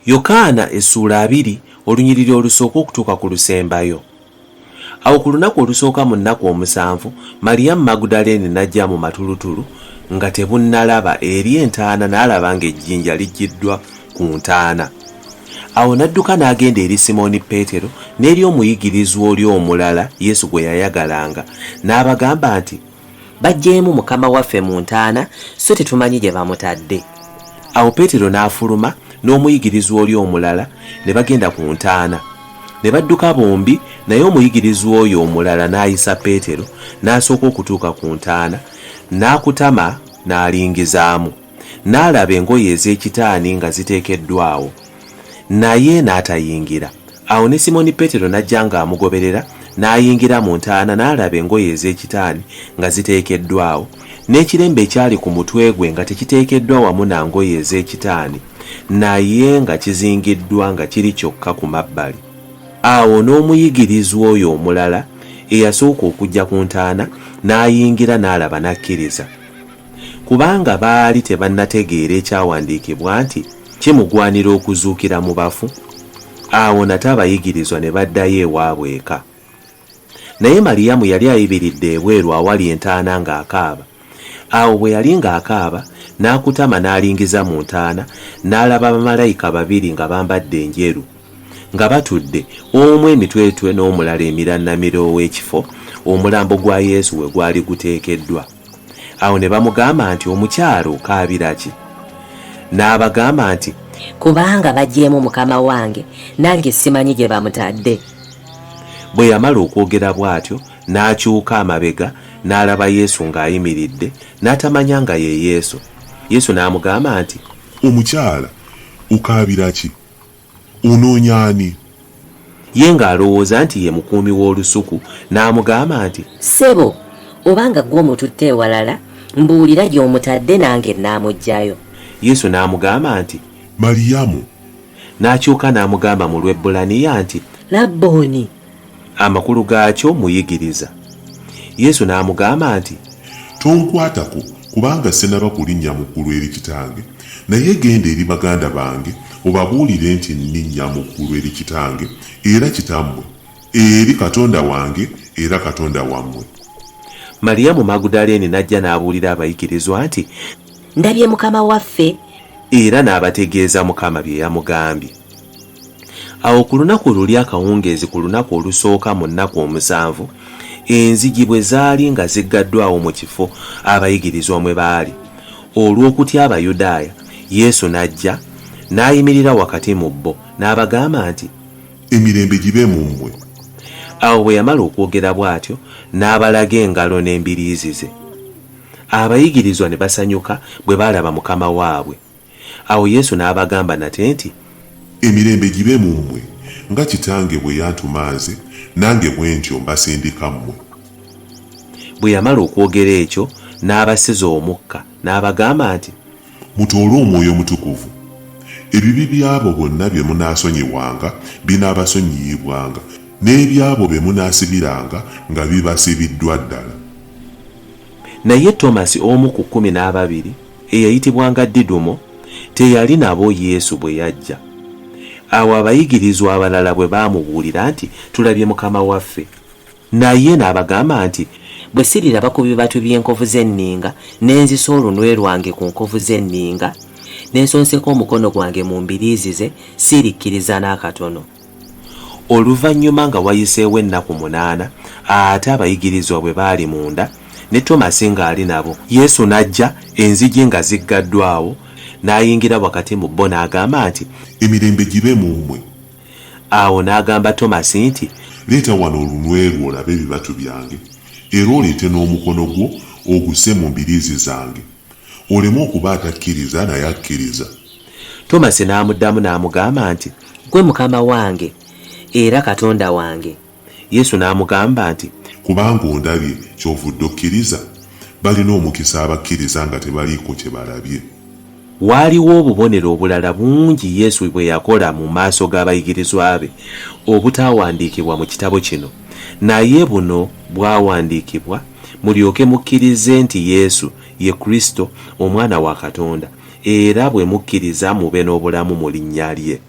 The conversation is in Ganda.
Yokaana essuula 2 olunyiriri olusooka okutuuka ku lusembayo. Awo ku lunaku olusooka mu nnaku omusanvu, Malyamu Magudaleene n'ajja mu matulutulu nga tebunnalaba eri entaana n'alaba ng'ejjinja liggiddwa ku ntaana. Awo n'adduka n'agenda eri Simooni Peetero n'eri omuyigirizwa oli omulala Yesu gwe yayagalanga, n'abagamba nti, Baggyeemu Mukama waffe mu ntaana, so tetumanyi gye bamutadde. Awo Peetero n'afuluma n'omuyigirizwa oli omulala ne bagenda ku ntaana. Ne badduka bombi, naye omuyigirizwa oyo omulala n'ayisa Peetero n'asooka okutuuka ku ntaana, n'akutama n'alingizaamu. N'alaba engoye ez'ekitaani nga ziteekeddwawo, naye n'atayingira. Awo ne Simooni Peetero n'ajja ng'amugoberera, n'ayingira mu ntaana n'alaba engoye ez'ekitaani nga ziteekeddwawo, n'ekirembe ekyali ku mutwe gwe nga tekiteekeddwa wamu na ngoye ez'ekitaani, naye nga kizingiddwa nga kiri kyokka ku mabbali. Awo n'omuyigirizwa oyo omulala eyasooka okujja ku ntaana n'ayingira n'alaba n'akkiriza. Kubanga baali tebannategeera ekyawandiikibwa nti kimugwanira okuzuukira mu bafu. Awo nate abayigirizwa ne baddayo ewaabwe eka. Naye Malyamu yali ayibiridde ebweru awali entaana ng'akaaba. Awo bwe yali ng'akaaba, n'akutama n'alingiza mu ntaana, n'alaba bamalayika 2 nga bambadde enjeru, nga batudde, omu emitwetwe n'omulala emirannamiro ow'ekifo omulambo gwa Yesu we gwali guteekeddwa. Awo ne bamugamba nti, Omukyala, okaabira ki? N'abagamba nti, Kubanga Baggyeemu Mukama wange, nange simanyi gye bamutadde. Bwe yamala okwogera bw'atyo, n'akyuka amabega n'alaba Yesu ng'ayimiridde, n'atamanya nga ye Yesu. Yesu n'amugamba nti, Omukyala, okaabira ki? Onoonya ani? Ye ng'alowooza nti ye mukuumi w'olusuku, n'amugamba nti, Ssebo, obanga ggwe omututte ewalala, mbuulira gy'omutadde nange naamuggyayo. Yesu n'amugamba nti, Malyamu. N'akyuka n'amugamba mu Lwebbulaniya nti, Labbooni. Amakulu gaakyo muyigiriza. Yesu n'amugamba nti, Tonkwatako, kubanga sinaba kulinnya mukulu eri kitange, naye genda eri baganda bange obabuulire nti nninnya mukulu eri kitange era kitammwe, eri Katonda wange era Katonda wammwe. Malyamu Magudaleene n'ajja n'abuulira abayigirizwa nti, Ndabye Mukama waffe. Era n'abategeeza Mukama bye yamugambye. Awo ku lunaku luli akawungeezi, ku lunaku olusooka mu nnaku omusanvu, enzigi bwe zaali nga ziggaddwawo mu kifo abayigirizwa mwe baali, olw'okutya Abayudaaya, Yesu n'ajja n'ayimirira wakati mu bo, n'abagamba nti, Emirembe gibe mu mmwe. Awo bwe yamala okwogera bw'atyo, n'abalaga engalo n'embiriizi ze. Abayigirizwa ne basanyuka bwe baalaba Mukama waabwe. Awo Yesu n'abagamba nate nti, Emirembe gibe mu mmwe, nga kitange bwe yantumaaze, nange bwe ntyo mbasindika mmwe. Bwe yamala okwogera ekyo, n'abasiza omukka, n'abagamba nti, Mutoole Omwoyo Mutukuvu. Ebibi by'abo bonna bye munaasonyiwanga binaabasonyiyibwanga, n'ebyabo bye munaasibiranga nga bibasibiddwa ddala. Naye Tomasi, omu ku 12 eyayitibwanga Didumo, teyali nabo Yesu bwe yajja. Awo abayigirizwa abalala bwe baamubuulira nti, Tulabye Mukama waffe. Naye n'abagamba nti, Bwe siriraba ku bibatu by'enkovu z'enninga, ne nzisa olunwe lwange ku nkovu z'enninga, ne nsonseka omukono gwange mu mbiriizi ze, sirikkiriza n'akatono. Oluvannyuma nga wayiseewo ennaku 8, ate abayigirizwa bwe baali munda, ne Tomasi ng'ali nabo, Yesu n'ajja, enzigi nga ziggaddwawo, n'ayingira wakati mu bo n'agamba nti, Emirembe gibe mu mmwe. Awo n'agamba Tomasi nti, Leeta wano olunwe lwo olabe ebibatu byange, era oleete n'omukono gwo oguse mu mbiriizi zange. Oleme okuba atakkiriza naye akkiriza. Tomasi n'amuddamu n'amugamba nti, Gwe Mukama wange, era Katonda wange. Yesu n'amugamba nti, Kubanga ondabye kyovudde okkiriza. Balina omukisa abakkiriza nga tebaliiko kye balabye. Waaliwo obubonero obulala bungi Yesu bwe yakola mu maaso g'abayigirizwa be, obutaawandiikibwa mu kitabo kino, naye buno bwawandiikibwa mulyoke mukkirize nti Yesu ye Kristo, Omwana wa Katonda, era bwe mukkiriza mube n'obulamu mu linnya lye.